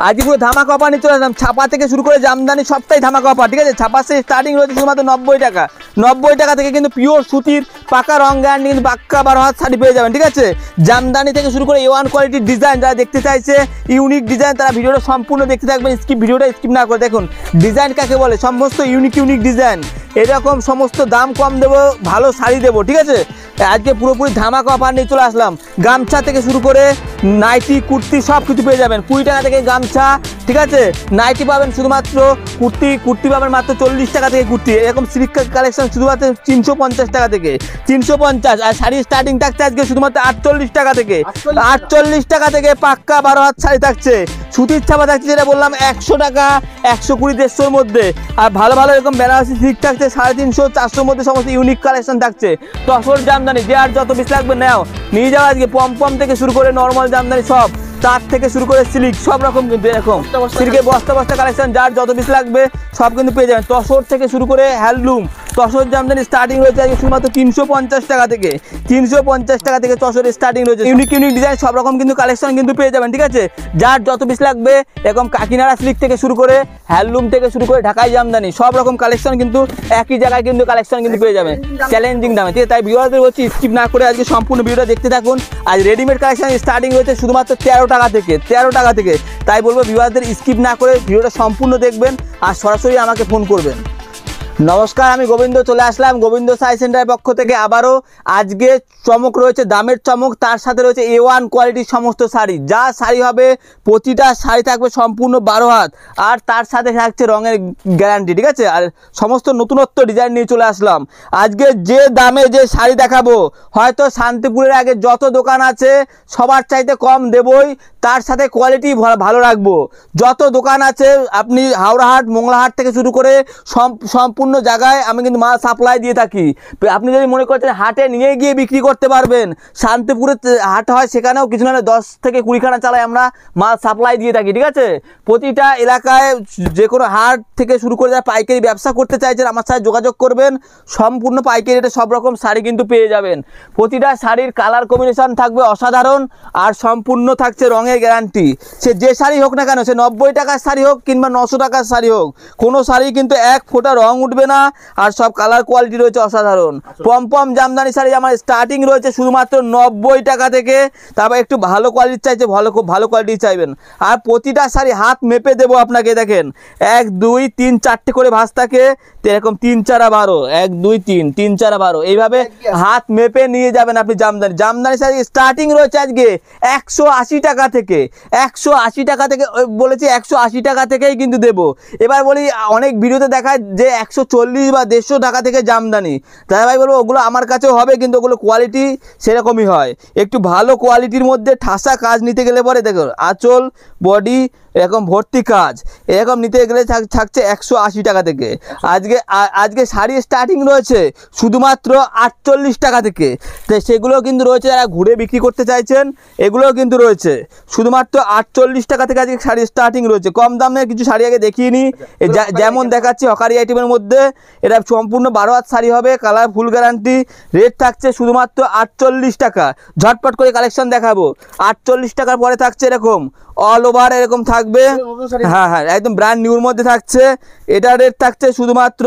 আজকে পুরো ধামাকা অফার নিয়ে চলে আসলাম। ছাপা থেকে শুরু করে জামদানি সবটাই ধামাকা অফার, ঠিক আছে। ছাপা সে স্টার্টিং রয়েছে শুধুমাত্র 90 টাকা। 90 টাকা থেকে কিন্তু পিওর সুতির পাকা রং গ্যারান্টি কিন্তু পাক্কা 12 হাত শাড়ি পেয়ে যাবেন, ঠিক আছে। জামদানি থেকে শুরু করে A1 কোয়ালিটির ডিজাইন, যারা দেখতে চাইছে ইউনিক ডিজাইন তারা ভিডিওটা সম্পূর্ণ দেখতে থাকবেন, ভিডিওটা স্কিপ না করে দেখুন। ডিজাইন কাকে বলে, সমস্ত ইউনিক ডিজাইন, এরকম সমস্ত দাম কম দেবো, ভালো শাড়ি দেবো, ঠিক আছে। আজকে পুরোপুরি ধামাকা অফার নিয়ে চলে আসলাম। গামছা থেকে শুরু করে নাইটি কুর্তি সব কিছু পেয়ে যাবেন। 20 টাকা থেকে গামছা, ঠিক আছে। নাইটি পাবেন শুধুমাত্র, কুর্তি পাবেন মাত্র 40 টাকা থেকে কুর্তি। এরকম সিল্ক কালেকশন শুধুমাত্র 350 টাকা থেকে, 350। আর শাড়ি স্টার্টিং থাকছে আজকে শুধুমাত্র 48 টাকা থেকে। 48 টাকা থেকে পাক্কা 12 হাত শাড়ি থাকছে। সুতির ছাপা থাকছে যেটা বললাম 100 টাকা, 120, 150-র মধ্যে। আর ভালো ভালো এরকম বেনারসি সিল্ক থাকছে 350, 400-র মধ্যে সমস্ত ইউনিক কালেকশন থাকছে। তসর জামদানি যে আর যত বেশি লাগবে নাও, নিয়ে যাও আজকে। পম থেকে শুরু করে নর্মাল জামদানি সব, তার থেকে শুরু করে সিল্ক সব রকম কিন্তু এরকম সিল্কের বস্তা কালেকশন যার যত বেশি লাগবে সব কিন্তু পেয়ে যাবেন। তসর থেকে শুরু করে হ্যান্ডলুম, তসর জামদানি স্টার্টিং রয়েছে আজকে শুধুমাত্র 350 টাকা থেকে। 350 টাকা থেকে তসরের স্টার্টিং রয়েছে। ইউনিক ডিজাইন সব রকম কিন্তু কালেকশন কিন্তু পেয়ে যাবেন, ঠিক আছে। যার যত বেশি লাগবে এরকম কাকিনাড়া সিল্ক থেকে শুরু করে হ্যান্ডলুম থেকে শুরু করে ঢাকাই জামদানি সব রকম কালেকশন কিন্তু একই জায়গায় কিন্তু কালেকশন কিন্তু পেয়ে যাবেন চ্যালেঞ্জিং দামে, ঠিক আছে। তাই ভিউয়ারদের বলছি স্কিপ না করে আজকে সম্পূর্ণ ভিডিওটা দেখতে থাকুন। আজ রেডিমেড কালেকশন স্টার্টিং রয়েছে শুধুমাত্র 13 টাকা থেকে, 13 টাকা থেকে। তাই বলবো ভিউয়ারদের স্কিপ না করে ভিডিওটা সম্পূর্ণ দেখবেন আর সরাসরি আমাকে ফোন করবেন। নমস্কার, আমি গোবিন্দ চলে আসলাম গোবিন্দ শাড়ি সেন্টারের পক্ষ থেকে আবারও। আজকে চমক রয়েছে, দামের চমক, তার সাথে রয়েছে A1 কোয়ালিটির সমস্ত শাড়ি। যা শাড়ি হবে প্রতিটা শাড়ি থাকবে সম্পূর্ণ 12 হাত, আর তার সাথে থাকছে রঙের গ্যারান্টি, ঠিক আছে। আর সমস্ত নতুনত্ব ডিজাইন নিয়ে চলে আসলাম। আজকে যে দামে যে শাড়ি দেখাবো, হয়তো শান্তিপুরের আগে যত দোকান আছে সবার চাইতে কম দেবই, তার সাথে কোয়ালিটি ভালো রাখবো। যত দোকান আছে আপনি হাওড়াহাট, মোংলাহাট থেকে শুরু করে সম্পূর্ণ জায়গায় আমি কিন্তু মাল সাপ্লাই দিয়ে থাকি। আপনি যদি মনে করছেন হাটে নিয়ে গিয়ে বিক্রি করতে পারবেন, শান্তিপুরে হাট হয় সেখানেও কিছু না 10 থেকে 20 খানা চালাই আমরা মাল সাপ্লাই দিয়ে থাকি, ঠিক আছে। প্রতিটা এলাকায় যে কোনো হাট থেকে শুরু করে যারা পাইকারি ব্যবসা করতে চাইছেন আমার সাথে যোগাযোগ করবেন। সম্পূর্ণ পাইকারি রেটে সব রকম শাড়ি কিন্তু পেয়ে যাবেন। প্রতিটা শাড়ির কালার কম্বিনেশন থাকবে অসাধারণ, আর সম্পূর্ণ থাকছে রঙের গ্যারান্টি। সে যে শাড়ি হোক না কেন, সে 90 টাকার শাড়ি হোক কিংবা 900 টাকার শাড়ি হোক, কোনো শাড়ি কিন্তু এক ফোঁটা রং উঠবে না, আর সব কালার কোয়ালিটি রয়েছে অসাধারণ। পম জামদানি শাড়ি আমার স্টার্টিং রয়েছে শুধুমাত্র 90 টাকা থেকে। তারপর একটু ভালো কোয়ালিটি চাইছে ভালো কোয়ালিটি চাইবেন। আর প্রতিটা শাড়ি হাত মেপে দেবো আপনাকে, দেখেন 1 2 3 4টে করে ভাঁজ থাকে, এরকম 3 4 12, 1 2 3 3 4 12 এইভাবে হাত মেপে নিয়ে যাবেন আপনি। জামদানি শাড়ি স্টার্টিং রয়েছে আজকে 180 টাকা থেকে। 180 টাকা থেকে বলেছি, 180 টাকা থেকেই কিন্তু দেবো। এবার বলি অনেক ভিডিওতে দেখায় যে 140 বা 150 টাকা থেকে জামদানি, তাই ভাই বলবো ওগুলো আমার কাছেও হবে, কিন্তু ওগুলো কোয়ালিটি সেরকমই হয়। একটু ভালো কোয়ালিটির মধ্যে ঠাসা কাজ নিতে গেলে পরে দেখো আঁচল বডি এরকম ভর্তি কাজ, এরকম নিতে গেলে থাকছে 180 টাকা থেকে। আজকে শাড়ি স্টার্টিং রয়েছে শুধুমাত্র 48 টাকা থেকে। তো সেগুলো কিন্তু রয়েছে, যারা ঘুরে বিক্রি করতে চাইছেন এগুলোও কিন্তু রয়েছে শুধুমাত্র 48 টাকা থেকে। আজকে শাড়ি স্টার্টিং রয়েছে। কম দামের কিছু শাড়ি আগে দেখিয়ে নিই, যেমন দেখাচ্ছি হকারি আইটেমের মধ্যে। এটা সম্পূর্ণ 12 হাত শাড়ি হবে, কালার ফুল গ্যারান্টি। রেট থাকছে শুধুমাত্র 48 টাকা। ঝটপট করে কালেকশন দেখাবো। 48 টাকার পরে থাকছে এরকম অল ওভার এরকম থাকবে, হ্যাঁ একদম ব্র্যান্ড নিউর মধ্যে থাকছে। এটা রেট থাকছে শুধুমাত্র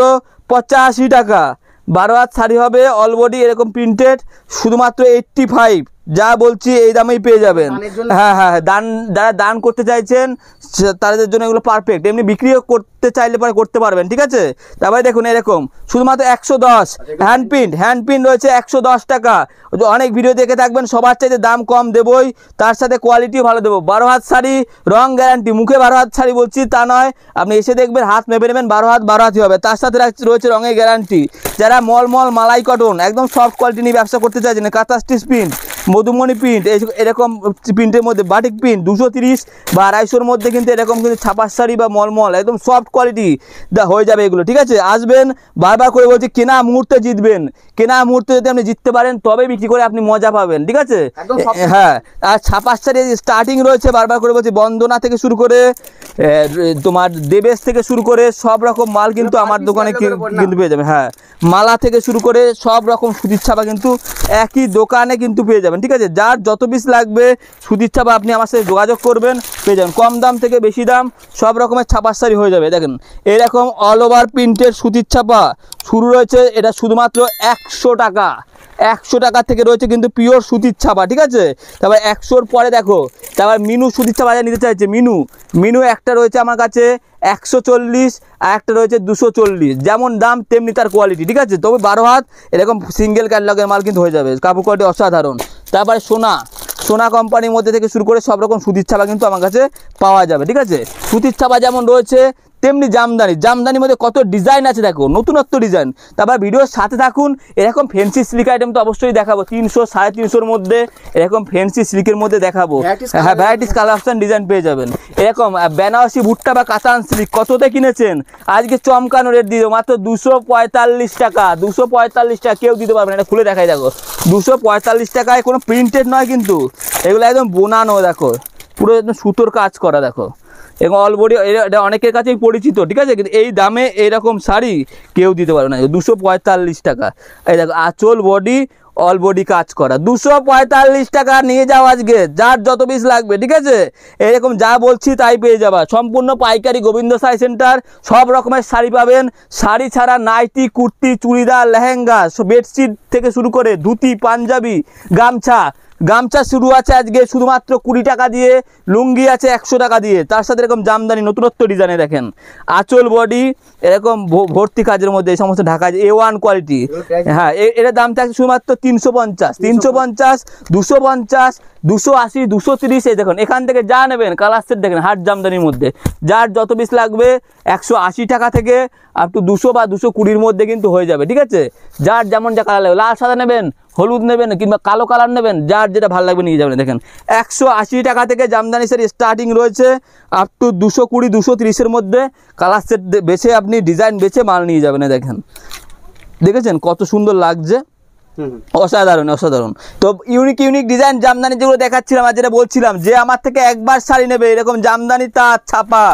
85 টাকা। 12 হাত শাড়ি হবে, অল বডি এরকম প্রিন্টেড, শুধুমাত্র 85। যা বলছি এই দামেই পেয়ে যাবেন। হ্যাঁ যারা দান করতে চাইছেন তাদের জন্য এগুলো পারফেক্ট। এমনি বিক্রিও করতে চাইলে পরে করতে পারবেন, ঠিক আছে। তারপরে দেখুন এরকম শুধুমাত্র 110 হ্যান্ড প্রিন্ট রয়েছে 110 টাকা। অনেক ভিডিও দেখে থাকবেন, সবার চাইতে দাম কম দেবই, তার সাথে কোয়ালিটিও ভালো দেবো। 12 হাত শাড়ি, রং গ্যারান্টি। মুখে 12 হাত শাড়ি বলছি তা নয়, আপনি এসে দেখবেন হাত মেপে নেবেন, 12 হাতই হবে। তার সাথে রয়েছে রঙের গ্যারান্টি। যারা মলমল মালাই কটন একদম সফট কোয়ালিটি নিয়ে ব্যবসা করতে চাইছেন, কাঁথা স্টিচ প্রিন্ট, মধুমণি প্রিন্ট, এরকম প্রিন্টের মধ্যে বাটিক প্রিন্ট 230 বা 250-র মধ্যে কিন্তু এরকম কিন্তু ছাপার শাড়ি বা মলমল একদম সফট কোয়ালিটি হয়ে যাবে এগুলো, ঠিক আছে। আসবেন, বারবার করে বলছি কেনা মুহূর্তে জিতবেন। কেনা মুহূর্তে যদি আপনি জিততে পারেন তবে বিক্রি করে আপনি মজা পাবেন, ঠিক আছে। হ্যাঁ, আর ছাপার শাড়ি স্টার্টিং রয়েছে, বারবার করে বলছি বন্দনা থেকে শুরু করে তোমার দেবেশ থেকে শুরু করে সব রকম মাল কিন্তু আমার দোকানে কিন্তু পেয়ে যাবে। হ্যাঁ, মালা থেকে শুরু করে সব রকম সুতির ছাপা কিন্তু একই দোকানে কিন্তু পেয়ে যাবে। যাবেন, ঠিক আছে। যার যত পিস লাগবে সুতির ছাপা আপনি আমার সাথে যোগাযোগ করবেন, পেয়ে যাবেন। কম দাম থেকে বেশি দাম সব রকমের ছাপার শাড়ি হয়ে যাবে। দেখেন এরকম অল ওভার প্রিন্টের সুতির ছাপা শুরু রয়েছে, এটা শুধুমাত্র 100 টাকা। 100 টাকা থেকে রয়েছে কিন্তু পিওর সুতির ছাপা, ঠিক আছে। তারপর 100-র পরে দেখো, তারপর মিনু সুতির ছাপা যা নিতে চাইছে, মিনু একটা রয়েছে আমার কাছে 140, আর একটা রয়েছে 240। যেমন দাম তেমনি তার কোয়ালিটি, ঠিক আছে। তবে 12 হাত এরকম সিঙ্গেল ক্যাটালগের মাল কিন্তু হয়ে যাবে, কাপড় কোয়ালিটি অসাধারণ। তারপরে সোনা কোম্পানির মধ্যে থেকে শুরু করে সব রকম সুতির ছাপা কিন্তু আমার কাছে পাওয়া যাবে, ঠিক আছে। সুতির ছাপা যেমন রয়েছে তেমনি জামদানির মধ্যে কত ডিজাইন আছে দেখো, নতুনত্ব ডিজাইন। তারপর ভিডিওর সাথে থাকুন, এরকম ফ্যান্সি সিল্ক আইটেম তো অবশ্যই দেখাবো, 300 350-র মধ্যে এরকম ফ্যান্সি সিল্কের মধ্যে দেখাবো। হ্যাঁ, ভ্যারাইটিস কালার অপশন ডিজাইন পেয়ে যাবেন। এরকম বেনারসি ভুট্টা বা কাতান সিল্ক কততে কিনেছেন, আজকে চমকানো রেট দিয়ে দেবো মাত্র 245 টাকা। 245 টাকা কেউ দিতে পারবে না, এটা খুলে দেখাই দেখো। 245 টাকায় কোনো প্রিন্টেড নয় কিন্তু, এগুলো একদম বোনানো, দেখো পুরো একদম সুতোর কাজ করা, দেখো। এবং অলবডি এটা অনেকের কাছেই পরিচিত, ঠিক আছে। কিন্তু এই দামে এইরকম শাড়ি কেউ দিতে পারবে না। 245 টাকা। এই দেখো আঁচল বডি অল বডি কাজ করা, 245 টাকা নিয়ে যাও আজকে, যার যত পিস লাগবে, ঠিক আছে। এরকম যা বলছি তাই পেয়ে যাবা, সম্পূর্ণ পাইকারি। গোবিন্দ শাড়ি সেন্টার, সব রকমের শাড়ি পাবেন। শাড়ি ছাড়া নাইটি, কুর্তি, চুড়িদার, লেহেঙ্গা, বেডশিট থেকে শুরু করে ধুতি, পাঞ্জাবি, গামছা শুরু আছে আজকে শুধুমাত্র 20 টাকা দিয়ে। লুঙ্গি আছে 100 টাকা দিয়ে, তার সাথে এরকম জামদানি নতুনত্ব ডিজাইনে দেখেন। আঁচল বডি এরকম ভর্তি কাজের মধ্যে এই সমস্ত ঢাকা A1 কোয়ালিটি। হ্যাঁ, এটার দাম থাকছে শুধুমাত্র 350, 250, 280, 230। এই দেখুন এখান থেকে যা নেবেন কালার সেট দেখেন, হাট জামদানির মধ্যে যার যত পিস লাগবে 180 টাকা থেকে আপ টু 200 বা 220-র মধ্যে কিন্তু হয়ে যাবে, ঠিক আছে। যার যেমন যা কালার লাগবে, লাল সাদা নেবেন, হলুদ নেবেন কিংবা কালো কালার নেবেন, যার যেটা ভালো লাগবে নিয়ে যাবেন। দেখেন 180 টাকা থেকে জামদানি সেট স্টার্টিং রয়েছে, আপ টু 220, 230-এর মধ্যে কালার সেট বেছে আপনি ডিজাইন বেছে মাল নিয়ে যাবেন। দেখেন দেখেছেন কত সুন্দর লাগছে, অসাধারণ। তো ইউনিক ডিজাইন জামদানি যেগুলো দেখাচ্ছিলাম আর যেটা বলছিলাম, যে আমার থেকে একবার শাড়ি নেবে এরকম জামদানি তাঁত ছাপা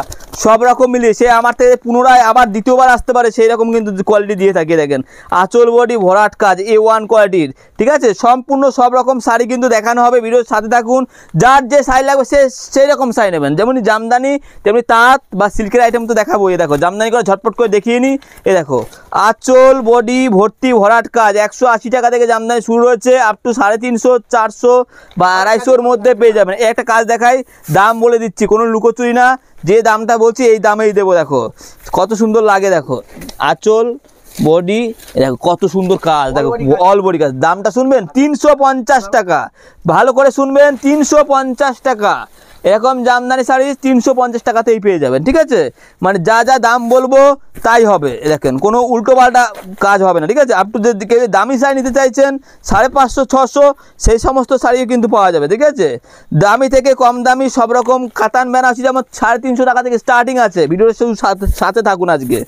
সব রকম মিলিয়ে, সে আমার থেকে পুনরায় আবার দ্বিতীয়বার আসতে পারে, সেই রকম কিন্তু কোয়ালিটি দিয়ে থাকে। দেখেন আঁচল বডি ভরাট কাজ A1 কোয়ালিটির, ঠিক আছে। সম্পূর্ণ সব রকম শাড়ি কিন্তু দেখানো হবে, ভিডিওর সাথে থাকুন। যার যে শাড়ি লাগবে সেই রকম শাড়ি নেবেন, যেমনি জামদানি তেমনি তাঁত বা সিল্কের আইটেম তো দেখাবো। এ দেখো জামদানি করে ঝটপট করে দেখিয়ে নিই। এ দেখো আঁচল বডি ভর্তি ভরাট কাজ, 180 টাকা থেকে জামদানি শুরু হয়েছে, আপ টু 350, 400 বা 250-র মধ্যে পেয়ে যাবেন। এই একটা কাজ দেখাই, দাম বলে দিচ্ছি, কোনো লুকোচুরি না, যে দামটা বলছি এই দামেই দেবো। দেখো কত সুন্দর লাগে, দেখো আঁচল বডি, দেখো কত সুন্দর কাজ, দেখো অল বডি কাজ। দামটা শুনবেন 350 টাকা, ভালো করে শুনবেন, 350 টাকা। এরকম জামদানি শাড়ি 350 টাকাতেই পেয়ে যাবেন, ঠিক আছে। মানে যা দাম বলবো তাই হবে, দেখেন কোনো উল্টো পাল্টা কাজ হবে না, ঠিক আছে। আপ টু যে কেউ দামি শাড়ি নিতে চাইছেন 550, 600 সেই সমস্ত শাড়িও কিন্তু পাওয়া যাবে, ঠিক আছে। দামি থেকে কম দামি সব রকম কাতান বেনারসি যেমন 350 টাকা থেকে স্টার্টিং আছে। ভিডিওর সাথে থাকুন আজকে,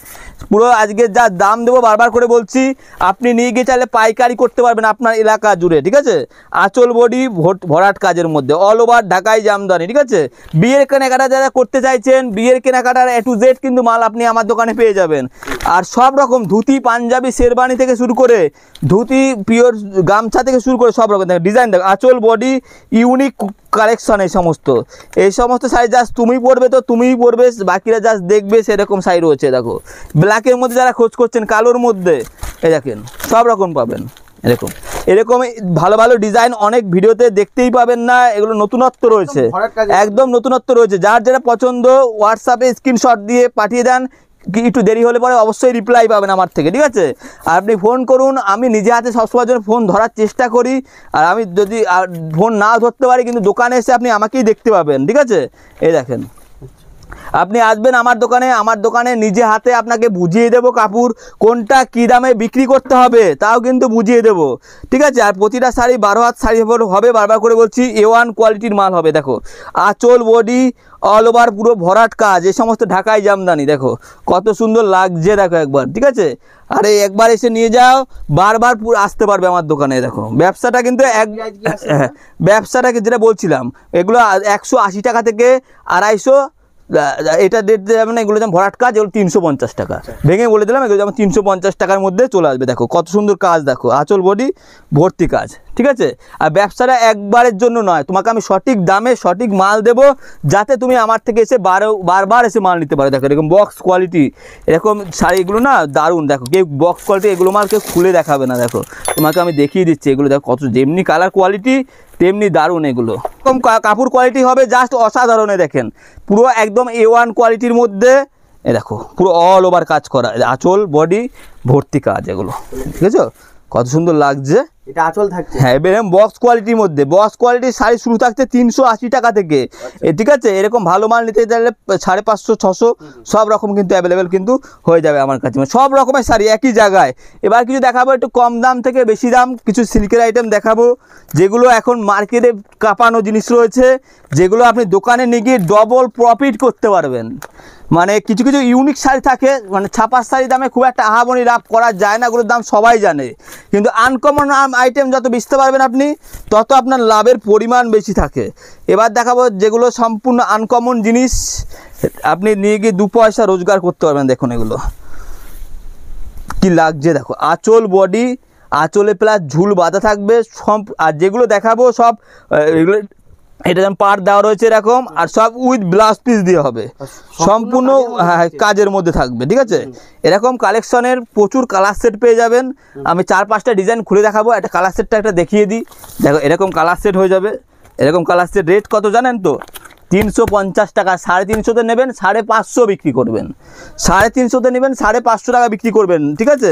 পুরো আজকে যা দাম দেবো বারবার করে বলছি, আপনি নিয়ে গিয়ে চাইলে পাইকারি করতে পারবেন আপনার এলাকা জুড়ে, ঠিক আছে। আঁচল বডি ভরাট কাজের মধ্যে অল ওভার ঢাকাই জামদানি, ঠিক আছে। বিয়ের কেনাকাটা যারা করতে চাইছেন, বিয়ের কেনাকাটার A to Z কিন্তু মাল আপনি আমার দোকানে পেয়ে যাবেন। আর সব রকম ধুতি, পাঞ্জাবি, শেরবানি থেকে শুরু করে ধুতি, পিওর গামছা থেকে শুরু করে সব রকম ডিজাইন দেখো। আঁচল বডি ইউনিক কালেকশন, এই সমস্ত শাড়ি জাস্ট তুমি পরবে তো তুমিই পরবে, বাকিরা জাস্ট দেখবে, সেরকম শাড়ি রয়েছে। দেখো ব্ল্যাকের মধ্যে যারা খোঁজ করছেন, কালোর মধ্যে এই দেখেন সব রকম পাবেন। এরকম ভালো ডিজাইন অনেক ভিডিওতে দেখতেই পাবেন না, এগুলো নতুনত্ব রয়েছে, একদম নতুনত্ব রয়েছে। যার যেটা পছন্দ হোয়াটসঅ্যাপে স্ক্রিনশট দিয়ে পাঠিয়ে দেন, কি একটু দেরি হলে পরে অবশ্যই রিপ্লাই পাবেন আমার থেকে, ঠিক আছে। আর আপনি ফোন করুন, আমি নিজে হাতে সবসময় জন্য ফোন ধরার চেষ্টা করি। আর আমি যদি ফোন না ধরতে পারি কিন্তু দোকানে এসে আপনি আমাকেই দেখতে পাবেন, ঠিক আছে। এই দেখেন আপনি আসবেন আমার দোকানে নিজে হাতে আপনাকে বুঝিয়ে দেবো কাপড় কোনটা কী দামে বিক্রি করতে হবে, তাও কিন্তু বুঝিয়ে দেবো, ঠিক আছে। আর প্রতিটা শাড়ি 12 হাত শাড়ি হবে, বারবার করে বলছি, A1 কোয়ালিটির মাল হবে। দেখো আঁচল বডি অল ওভার পুরো ভরাট কাজ, এই সমস্ত ঢাকাই জামদানি, দেখো কত সুন্দর লাগছে, দেখো একবার, ঠিক আছে। আরে একবার এসে নিয়ে যাও, বারবার আসতে পারবে আমার দোকানে। দেখো ব্যবসাটা কিন্তু ব্যবসাটাকে যেটা বলছিলাম, এগুলো 180 টাকা থেকে 250, এটা রেট দেওয়া যাবে না, এগুলো যেমন ভরাট কাজ, এগুলো 350 টাকা। ভেঙে বলে দিলাম, এগুলো যেমন 350 টাকার মধ্যে চলে আসবে। দেখো কত সুন্দর কাজ, দেখো আঁচল বডি ভর্তি কাজ, ঠিক আছে। আর ব্যবসাটা একবারের জন্য নয়, তোমাকে আমি সঠিক দামে সঠিক মাল দেবো, যাতে তুমি আমার থেকে এসে বারবার এসে মাল নিতে পারো। দেখো এরকম বক্স কোয়ালিটি এরকম শাড়ি, এগুলো না দারুণ। দেখো কেউ বক্স কোয়ালিটি এগুলো মাল কেউ খুলে দেখাবে না। দেখো তোমাকে আমি দেখিয়ে দিচ্ছি, এগুলো দেখো কত, যেমনি কালার কোয়ালিটি তেমনি দারুণ। এগুলো এরকম কাপড় কোয়ালিটি হবে জাস্ট অসাধারণে, দেখেন পুরো একদম A1 কোয়ালিটির মধ্যে। এ দেখো পুরো অল ওভার কাজ করা, আঁচল বডি ভর্তি কাজ, এগুলো ঠিক আছে, কত সুন্দর লাগছে। এটা আঁচল থাকছে, হ্যাঁ এরকম বক্স কোয়ালিটির মধ্যে। বক্স কোয়ালিটির শাড়ি শুরু থাকছে 380 টাকা থেকে, ঠিক আছে। এরকম ভালো মাল নিতে চাইলে 550 600 সব রকম কিন্তু অ্যাভেলেবেল কিন্তু হয়ে যাবে আমার কাছে, সব রকমের শাড়ি একই জায়গায়। এবার কিছু দেখাবো একটু কম দাম থেকে বেশি দাম, কিছু সিল্কের আইটেম দেখাবো, যেগুলো এখন মার্কেটে কাঁপানো জিনিস রয়েছে, যেগুলো আপনি দোকানে নিয়ে গিয়ে ডবল প্রফিট করতে পারবেন। মানে কিছু কিছু ইউনিক শাড়ি থাকে, মানে ছাপার শাড়ি দামে খুব একটা আহামরি লাভ করা যায় না, ওগুলোর দাম সবাই জানে। কিন্তু আনকমন আইটেম যত বেচতে পারবেন আপনি, তত আপনার লাভের পরিমাণ বেশি থাকে। এবার দেখাবো যেগুলো সম্পূর্ণ আনকমন জিনিস, আপনি নিয়ে গিয়ে 2 পয়সা রোজগার করতে পারবেন। দেখুন এগুলো কি লাগছে, দেখো আঁচল বডি, আঁচলে প্লাস ঝুল বাঁধা থাকবে সব। আর যেগুলো দেখাবো সব এগুলো, এটা যেমন পাড় দেওয়া রয়েছে এরকম, আর সব উইথ ব্লাউজ পিস দিয়ে হবে, সম্পূর্ণ কাজের মধ্যে থাকবে, ঠিক আছে। এরকম কালেকশনের প্রচুর কালার সেট পেয়ে যাবেন। আমি 4-5টা ডিজাইন খুলে দেখাবো, একটা কালার সেটটা একটা দেখিয়ে দিই। দেখো এরকম কালার সেট হয়ে যাবে। এরকম কালার সেট রেট কত জানেন তো? 350 টাকা। 350তে নেবেন 550 বিক্রি করবেন, 350তে নেবেন 550 টাকা বিক্রি করবেন, ঠিক আছে।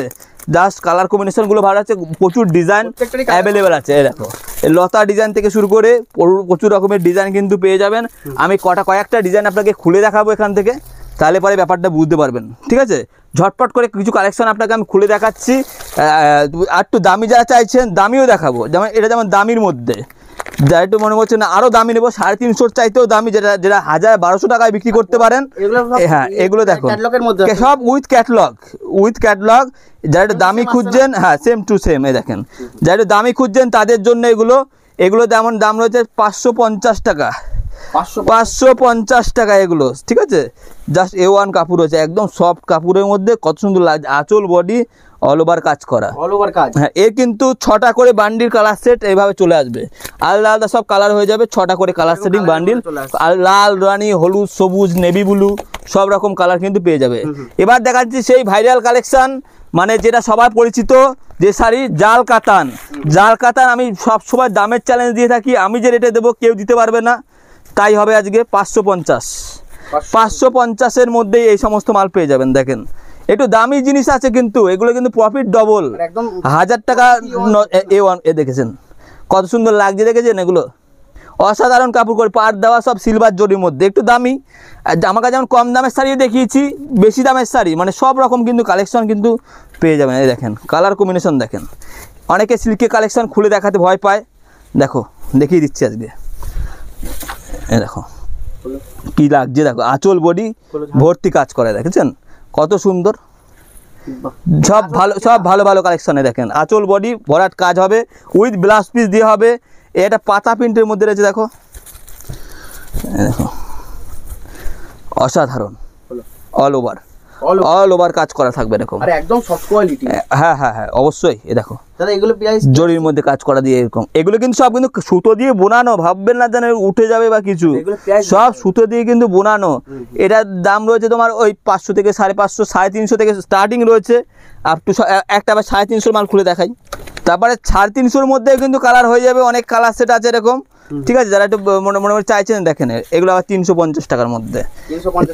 জাস্ট কালার কম্বিনেশনগুলো ভালো আছে, প্রচুর ডিজাইন অ্যাভেলেবেল আছে। এই দেখো এই লতা ডিজাইন থেকে শুরু করে প্রচুর রকমের ডিজাইন কিন্তু পেয়ে যাবেন। আমি কয়েকটা ডিজাইন আপনাকে খুলে দেখাবো এখান থেকে, তাহলে পরে ব্যাপারটা বুঝতে পারবেন, ঠিক আছে। ঝটপট করে কিছু কালেকশন আপনাকে আমি খুলে দেখাচ্ছি। আর একটু দামি যারা চাইছেন দামিও দেখাবো, যেমন এটা যেমন দামির মধ্যে, যা একটু মনে করছে না আরও দামি নেবো, 350 চাইতেও দামি, যেটা 1000-1200 টাকায় বিক্রি করতে পারেন। হ্যাঁ এগুলো দেখো সব উইথ ক্যাটলগ। যারা একটু দামি খুঁজছেন, হ্যাঁ সেম টু সেম, এই দেখেন যারা একটু দামি খুঁজছেন তাদের জন্য এগুলো যেমন দাম রয়েছে 550 টাকা, 550 টাকা এগুলো, ঠিক আছে। জাস্ট A1 কাপড় রয়েছে, একদম সফট কাপড়ের মধ্যে, কত সুন্দর লাগছে। আঁচল বডি অল ওভার কাজ করা, হ্যাঁ। এর কিন্তু 6টা করে বান্ডিল কালার সেট এইভাবে চলে আসবে, আলাদা আলাদা সব কালার হয়ে যাবে। 6টা করে কালার সেটিং বান্ডিল, আর লাল, রানী, হলুদ, সবুজ, নেভি ব্লু সব রকম কালার কিন্তু পেয়ে যাবে। এবার দেখাচ্ছি সেই ভাইরাল কালেকশন, মানে যেটা সবার পরিচিত যে শাড়ি, জাল কাতান। আমি সবসময় দামের চ্যালেঞ্জ দিয়ে থাকি, আমি যে রেটে দেবো কেউ দিতে পারবে না, তাই হবে আজকে 550-550-এর মধ্যেই এই সমস্ত মাল পেয়ে যাবেন। দেখেন একটু দামি জিনিস আছে, কিন্তু এগুলো কিন্তু প্রফিট ডবল, 1000 টাকা A1। দেখেছেন কত সুন্দর লাগছে, দেখেছেন এগুলো অসাধারণ কাপড় করে পাড় দেওয়া, সব সিলভার জরির মধ্যে, একটু দামি। আর আমার কাছে যেমন কম দামের শাড়িও দেখিয়েছি, বেশি দামের শাড়ি, মানে সব রকম কিন্তু কালেকশন কিন্তু পেয়ে যাবেন। এই দেখেন কালার কম্বিনেশন দেখেন। অনেকে সিল্কের কালেকশন খুলে দেখাতে ভয় পায়, দেখো দেখিয়ে দিচ্ছি আজকে। এই দেখো কি লাগছে, দেখো আঁচল বডি ভর্তি কাজ করে, দেখেছেন কত সুন্দর। সব ভালো কালেকশনে দেখেন, আঁচল বডি ভরাট কাজ হবে, উইথ ব্লাউজ পিস দিয়ে হবে। এটা পাতা প্রিন্টের মধ্যে রয়েছে, দেখো অসাধারণ, অল ওভার কাজ করা থাকবে এরকম, আর একদম সফট কোয়ালিটি। হ্যাঁ অবশ্যই। এ দেখো দাদা এগুলো প্রাইস জরির মধ্যে কাজ করা দিয়ে এরকম, এগুলো কিন্তু সব কিন্তু সুতো দিয়ে বোনানো, ভাববেন না যেন উঠে যাবে বা কিছু, সব সুতো দিয়ে কিন্তু বোনানো। এটার দাম রয়েছে তোমার ওই 500 থেকে 550, 350 থেকে স্টার্টিং রয়েছে, আপ টু একটা আবার 350 মাল খুলে দেখাই। তারপরে 350-এর মধ্যে কিন্তু কালার হয়ে যাবে, অনেক কালার সেট আছে এরকম, ঠিক আছে। যারা একটু মনে চাইছেন দেখেন, এগুলো আবার 350 টাকার মধ্যে,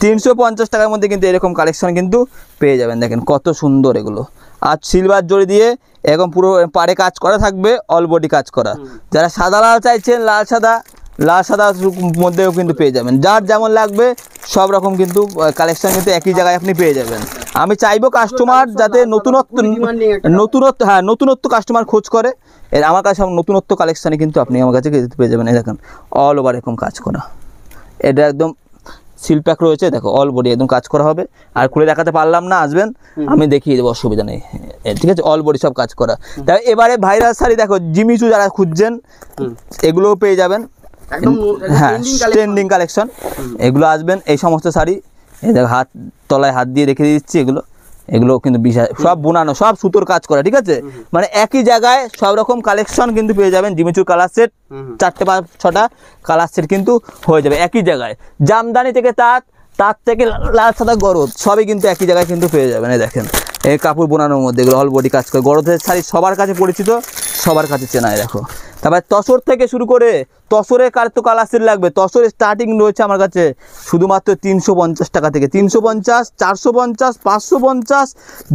350 টাকার মধ্যে কিন্তু এরকম কালেকশন কিন্তু পেয়ে যাবেন। দেখেন কত সুন্দর এগুলো, আর সিলভার জড়ি দিয়ে এরকম পুরো পাড়ে কাজ করা থাকবে, অল বডি কাজ করা। যারা সাদা লাল চাইছেন, লাল সাদা মধ্যেও কিন্তু পেয়ে যাবেন, যার যেমন লাগবে সব রকম কিন্তু কালেকশন কিন্তু একই জায়গায় আপনি পেয়ে যাবেন। আমি চাইবো কাস্টমার যাতে নতুনত্ব কাস্টমার খোঁজ করে, আমার কাছে নতুনত্ব কালেকশানে কিন্তু আপনি আমার কাছে পেয়ে যাবেন। এই দেখেন অল ওভার এরকম কাজ করা, এটা একদম সিলপ্যাক রয়েছে, দেখো অল বডি একদম কাজ করা হবে। আর খুলে দেখাতে পারলাম না, আসবেন আমি দেখিয়ে দেবো, অসুবিধা নেই, ঠিক আছে। অল বডি সব কাজ করা। তাই এবারে ভাইরাল শাড়ি দেখো, জিমিচু যারা খুঁজছেন এগুলোও পেয়ে যাবেন, একদম হ্যাঁ trending collection। ট্রেন্ডিং কালেকশন, এগুলো আসবেন এই সমস্ত শাড়ি, এই দেখো হাত তলায় হাত দিয়ে রেখে দিচ্ছি, এগুলো কিন্তু বিশাল সব বোনানো, সব সুতোর কাজ করা, ঠিক আছে, মানে একই জায়গায় সব রকম কালেকশন কিন্তু পেয়ে যাবেন। জিমিচুর কালার সেট 4টে 6টা কালার সেট কিন্তু হয়ে যাবে একই জায়গায়। জামদানি থেকে তাঁত থেকে লাল সাদা গরদ সবই কিন্তু একই জায়গায় কিন্তু পেয়ে যাবেন। এই দেখেন এই কাপড় বোনানোর মধ্যে এগুলো অল বডি কাজ করে, গরদের শাড়ি সবার কাছে পরিচিত, সবার কাছে চেনা। দেখো তারপরে তসর থেকে শুরু করে, তসরের তো কালার সেট লাগবে, তসরের স্টার্টিং রয়েছে আমার কাছে শুধুমাত্র 350 টাকা থেকে, 350, 450, 550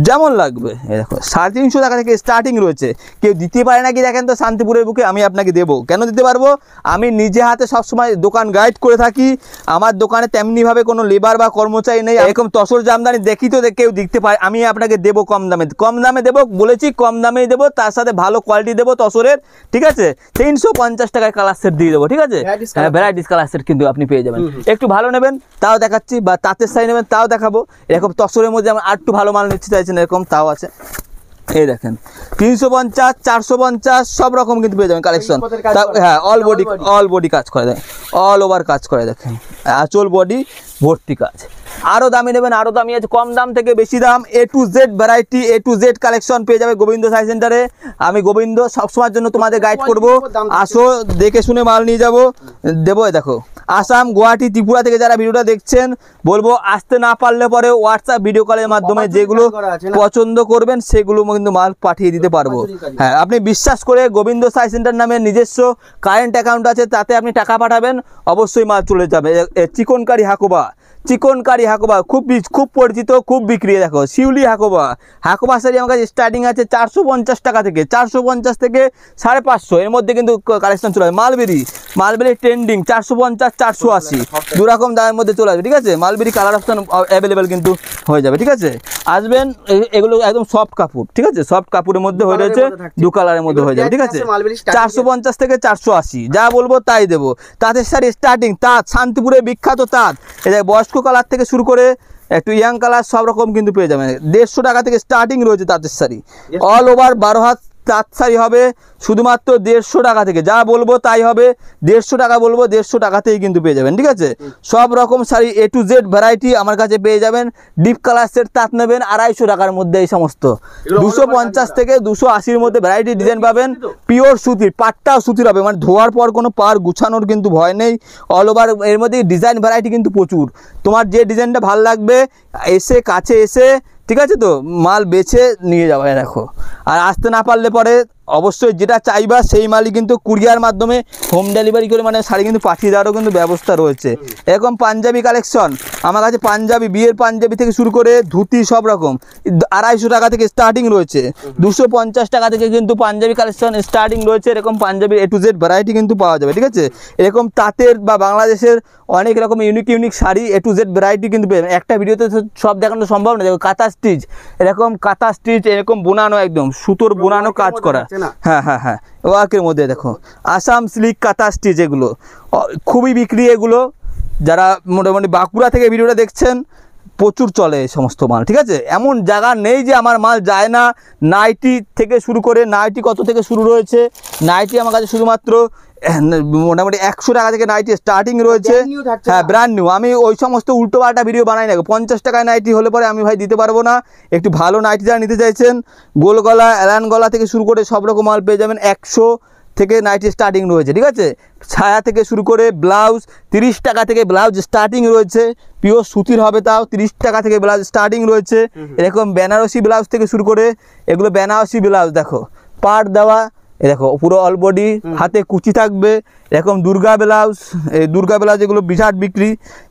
যেমন লাগবে। এই দেখো 350 টাকা থেকে স্টার্টিং রয়েছে। কেউ দিতে পারে নাকি দেখেন তো শান্তিপুরের বুকে, আমি আপনাকে দেবো, কেন দিতে পারবো, আমি নিজে হাতে সবসময় দোকান গাইড করে থাকি। আমার দোকানে তেমনিভাবে কোনো লেবার বা কর্মচারী নেই, এরকম তসর জামদানি দেখি তো কেউ দিতে পারে, আমি আপনাকে দেবো কম দামে দেবো, বলেছি কম দামেই দেবো, তার সাথে ভালো কোয়ালিটি দেবো তসরের, ঠিক আছে। 350 টাকায় কালার সেট দিয়ে দেবো, ঠিক আছে, হ্যাঁ ভ্যারাইটিস কালার সেট কিন্তু আপনি পেয়ে যাবেন। একটু ভালো নেবেন তাও দেখাচ্ছি, বা তাঁতের শাড়ি নেবেন তাও দেখাবো। এরকম তসরের মধ্যে আমরা আর একটু ভালো মাল নিচ্ছি চাইছেন, এরকম তাও আছে। এই দেখেন 350, 450 সব রকম কিন্তু পেয়ে যাবেন কালেকশন। হ্যাঁ অল বডি কাজ করে দেয়, অল ওভার কাজ করে, দেখেন আঁচল বডি ভর্তি কাজ। আরও দামি নেবেন আরও দামি আছে, কম দাম থেকে বেশি দাম, A to Z variety, A to Z collection পেয়ে যাবে গোবিন্দ শাড়ি সেন্টারে। আমি গোবিন্দ সবসময়ের জন্য তোমাদের গাইড করব, আসো দেখে শুনে মাল নিয়ে যাবো দেবো। দেখো আসাম, গুয়াহাটি, ত্রিপুরা থেকে যারা ভিডিওটা দেখছেন বলবো আসতে না পারলে পরে হোয়াটসঅ্যাপ ভিডিও কলের মাধ্যমে যেগুলো পছন্দ করবেন সেগুলো কিন্তু মাল পাঠিয়ে দিতে পারবো। হ্যাঁ আপনি বিশ্বাস করে গোবিন্দ শাড়ি সেন্টার নামে নিজস্ব কারেন্ট অ্যাকাউন্ট আছে, তাতে আপনি টাকা পাঠাবেন, অবশ্যই মাল চলে যাবে। চিকনকারি হাকোবা খুব পরিচিত, খুব বিক্রি। দেখো শিউলি হাকোবা শাড়ি আমার কাছে স্টার্টিং আছে 450 টাকা থেকে, 450 থেকে 550 এর মধ্যে কিন্তু কালেকশন চলে আসবে। মালবেরি ট্রেন্ডিং 450, 480 দুরকম দামের মধ্যে চলে আসবে, ঠিক আছে। মালবেরি কালার অপশন অ্যাভেলেবেল কিন্তু হয়ে যাবে, ঠিক আছে। আসবেন এগুলো একদম সফট কাপড়, ঠিক আছে, সফট কাপড়ের মধ্যে হয়ে রয়েছে, 2 কালারের মধ্যে হয়ে যাবে, ঠিক আছে। 450 থেকে 480 যা বলবো তাই দেবো। তাঁতের শাড়ি স্টার্টিং তাঁত, শান্তিপুরে বিখ্যাত তাঁত, এটা বয়স্ক কালার থেকে শুরু করে একটু ইয়াং কালার সব রকম কিন্তু পেয়ে যাবেন। 150 টাকা থেকে স্টার্টিং রয়েছে তাঁতের শাড়ি, অল ওভার 12 হাত তাঁত শাড়ি হবে শুধুমাত্র 150 টাকা থেকে, যা বলবো তাই হবে, 150 টাকা বলবো 150 টাকাতেই কিন্তু পেয়ে যাবেন, ঠিক আছে। সব রকম sari A to Z variety আমার কাছে পেয়ে যাবেন। ডিপ কালার সেট তাঁত নেবেন 250 টাকার মধ্যে, এই সমস্ত 250 থেকে 280-র মধ্যে ভ্যারাইটি ডিজাইন পাবেন। পিওর সুতির, পাটটাও সুতির হবে, মানে ধোয়ার পর কোনো পার গুছানোর কিন্তু ভয় নেই। অল ওভার এর মধ্যে ডিজাইন ভ্যারাইটি কিন্তু প্রচুর, তোমার যে ডিজাইনটা ভালো লাগবে কাছে এসে ঠিক আছে তো মাল বেছে নিয়ে যাবে। দেখো আর আসতে না পারলে পরে অবশ্যই যেটা চাইবা সেই মালই কিন্তু কুরিয়ার মাধ্যমে হোম ডেলিভারি করে মানে শাড়ি কিন্তু পাঠিয়ে দেওয়ারও কিন্তু ব্যবস্থা রয়েছে। এরকম পাঞ্জাবি কালেকশন আমার কাছে, পাঞ্জাবি বিয়ের পাঞ্জাবি থেকে শুরু করে ধুতি সব রকম 250 টাকা থেকে স্টার্টিং রয়েছে, 250 টাকা থেকে কিন্তু পাঞ্জাবি কালেকশন স্টার্টিং রয়েছে। এরকম Punjabi A to Z variety কিন্তু পাওয়া যাবে, ঠিক আছে। এরকম তাঁতের বা বাংলাদেশের অনেক রকম unique sari A to Z variety কিন্তু পেয়ে, একটা ভিডিওতে সব দেখানো সম্ভব না। দেখো কাঁথা স্টিচ, এরকম কাঁথা স্টিচ, এরকম বোনানো, একদম সুতোর বোনানো কাজ করা, হ্যাঁ ওয়ার্কের মধ্যে। দেখো আসাম সিল্ক কাঁথা স্টিচ, এগুলো খুবই বিক্রি। এগুলো যারা মোটামুটি বাঁকুড়া থেকে ভিডিওটা দেখছেন প্রচুর চলে এই সমস্ত মাল, ঠিক আছে। এমন জায়গা নেই যে আমার মাল যায় না। নাইটি থেকে শুরু করে, নাইটি কত থেকে শুরু রয়েছে, নাইটি আমার কাছে শুধুমাত্র মোটামুটি 100 টাকা থেকে নাইটি স্টার্টিং রয়েছে, হ্যাঁ ব্র্যান্ড নিউ। আমি ওই সমস্ত উল্টো পাল্টা ভিডিও বানাই না। 50 টাকায় নাইটি হলে পরে আমি ভাই দিতে পারবো না। একটু ভালো নাইটি যারা নিতে চাইছেন, গোল গলা, এলান গলা থেকে শুরু করে সব রকম মাল পেয়ে যাবেন। 100 থেকে নাইটি স্টার্টিং রয়েছে, ঠিক আছে। ছায়া থেকে শুরু করে ব্লাউজ 30 টাকা থেকে ব্লাউজ স্টার্টিং রয়েছে, পিওর সুতির হবে, তাও 30 টাকা থেকে ব্লাউজ স্টার্টিং রয়েছে। এরকম বেনারসি ব্লাউজ থেকে শুরু করে, এগুলো বেনারসি ব্লাউজ, দেখো পাড় দেওয়া, দেখো পুরো অল বডি, হাতে কুচি থাকবে। এরকম দুর্গা ব্লাউজ, এই দুর্গা ব্লাউজ এগুলো বিরাট বিক্রি।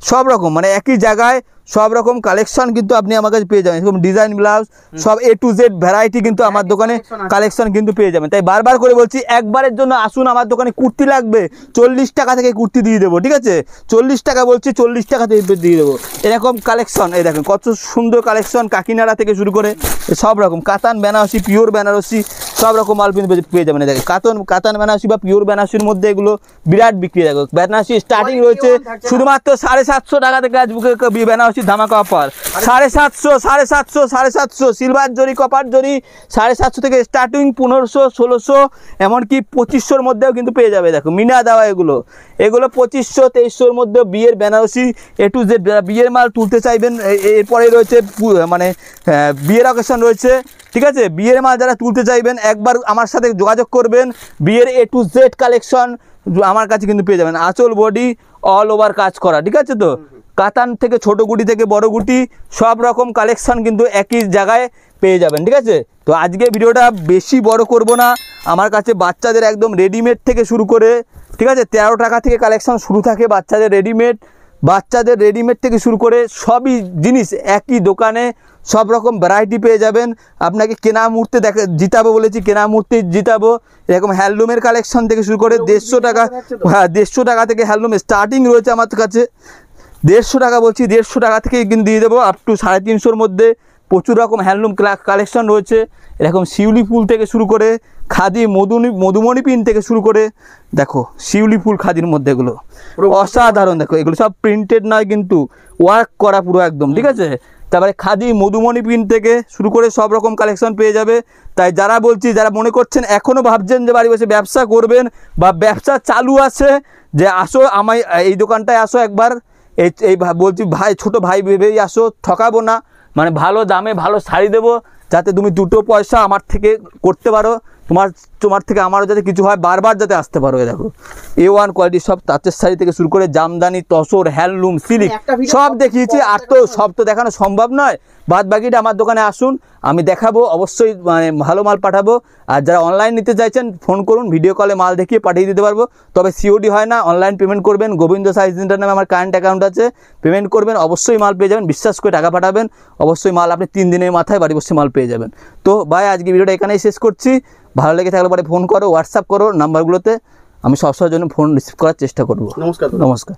সব রকম মানে একই জায়গায় সব রকম কালেকশন কিন্তু আপনি আমার কাছে পেয়ে যাবেন। এরকম ডিজাইন ব্লাউজ সব A to Z ভ্যারাইটি কিন্তু আমার দোকানে কালেকশন কিন্তু পেয়ে যাবেন। তাই বারবার করে বলছি, একবারের জন্য আসুন আমার দোকানে। কুর্তি লাগবে 40 টাকা থেকে কুর্তি দিয়ে দেবো, ঠিক আছে। 40 টাকা বলছি, 40 টাকা থেকে দিয়ে দেবো। এরকম কালেকশন, এই দেখেন কত সুন্দর কালেকশন, কাকিনাড়া থেকে শুরু করে সব রকম কাতান বেনারসি, পিওর বেনারসি সব রকম মাল কিন্তু পেয়ে যাবেন। দেখেন কাতান বেনারসি বা পিওর বেনারসির মধ্যে এগুলো বিরাট বিক্রি। দেখো বেনারসি স্টার্টিং রয়েছে শুধুমাত্র 750 টাকা থেকে আজ বুকে বেনারসি বলছি ধামাকা অফার 750 সিলভার জরি কপার জরি 750 থেকে স্টার্টিং 1500 1600 এমনকি 2500-র মধ্যেও কিন্তু পেয়ে যাবে। দেখো মিনা দেওয়া এগুলো 2500 2300-র মধ্যে বিয়ের বেনারসি A to Z বিয়ের মাল তুলতে চাইবেন। এরপরে রয়েছে মানে বিয়ের অকেশন রয়েছে, ঠিক আছে। বিয়ের মাল যারা তুলতে চাইবেন একবার আমার সাথে যোগাযোগ করবেন। বিয়ের A to Z কালেকশন আমার কাছে কিন্তু পেয়ে যাবেন। আঁচল বডি অল ওভার কাজ করা, ঠিক আছে। তো কাতান থেকে ছোট গুটি থেকে বড় গুটি সব রকম কালেকশন কিন্তু একই জায়গায় পেয়ে যাবেন, ঠিক আছে। তো আজকে ভিডিওটা বেশি বড় করব না। আমার কাছে বাচ্চাদের একদম রেডিমেড থেকে শুরু করে, ঠিক আছে, 13 টাকা থেকে কালেকশন শুরু থাকে বাচ্চাদের রেডিমেড থেকে শুরু করে সবই জিনিস একই দোকানে সব রকম ভ্যারাইটি পেয়ে যাবেন। আপনাকে কেনা মুহূর্তে জিতাবো বলেছি, কেনা মুহূর্তে জিতাবো। এরকম হ্যান্ডলুমের কালেকশন থেকে শুরু করে 150 টাকা, হ্যাঁ 150 টাকা থেকে হ্যান্ডলুম স্টার্টিং রয়েছে আমার কাছে। 150 টাকা বলছি, 150 টাকা থেকে কিন্তু দিয়ে দেবো আপ টু 350-র মধ্যে প্রচুর রকম হ্যান্ডলুম কালেকশন রয়েছে। এরকম শিউলি ফুল থেকে শুরু করে খাদি মধুমণি পিন থেকে শুরু করে দেখো শিউলি ফুল খাদির মধ্যে এগুলো অসাধারণ। দেখো এগুলো সব প্রিন্টেড নয় কিন্তু ওয়ার্ক করা পুরো একদম, ঠিক আছে। তারপরে খাদি মধুমণি পিন থেকে শুরু করে সব রকম কালেকশন পেয়ে যাবে। তাই যারা বলছি, যারা মনে করছেন এখনও ভাবছেন যে বাড়ি বসে ব্যবসা করবেন বা ব্যবসা চালু আছে, যে আসো আমায় এই দোকানটায় আসো একবার, এই বলছি ভাই, ছোট ভাই ভেবেই আসো, ঠকাবো না, মানে ভালো দামে ভালো শাড়ি দেবো, যাতে তুমি দুটো পয়সা আমার থেকে করতে পারো, তোমার থেকে আমারও যাতে কিছু হয়, বারবার যাতে আসতে পারো। দেখো A1 কোয়ালিটি সব তাঁতের শাড়ি থেকে শুরু করে জামদানি, তসর, হ্যান্ডলুম, সিল্ক সব দেখিয়েছি। আর তো সব তো দেখানো সম্ভব নয়, বাদ বাকিটা আমার দোকানে আসুন, আমি দেখাবো, অবশ্যই মানে ভালো মাল পাঠাবো। আর যারা অনলাইন নিতে চাইছেন ফোন করুন, ভিডিও কলে মাল দেখিয়ে পাঠিয়ে দিতে পারবো। তবে COD হয় না, অনলাইন পেমেন্ট করবেন। গোবিন্দ সাইজ সেন্টার নামে আমার কারেন্ট অ্যাকাউন্ট আছে, পেমেন্ট করবেন, অবশ্যই মাল পেয়ে যাবেন। বিশ্বাস করে টাকা পাঠাবেন, অবশ্যই মাল আপনি 3 দিনের মাথায় বাড়ি বসে মাল পেয়ে যাবেন। তো ভাই আজকে ভিডিওটা এখানেই শেষ করছি। ভালো লেগে থাকলে পরে ফোন করো, হোয়াটসঅ্যাপ করো নাম্বারগুলোতে, আমি সবসময়ের জন্য ফোন রিসিভ করার চেষ্টা করবো। নমস্কার। নমস্কার।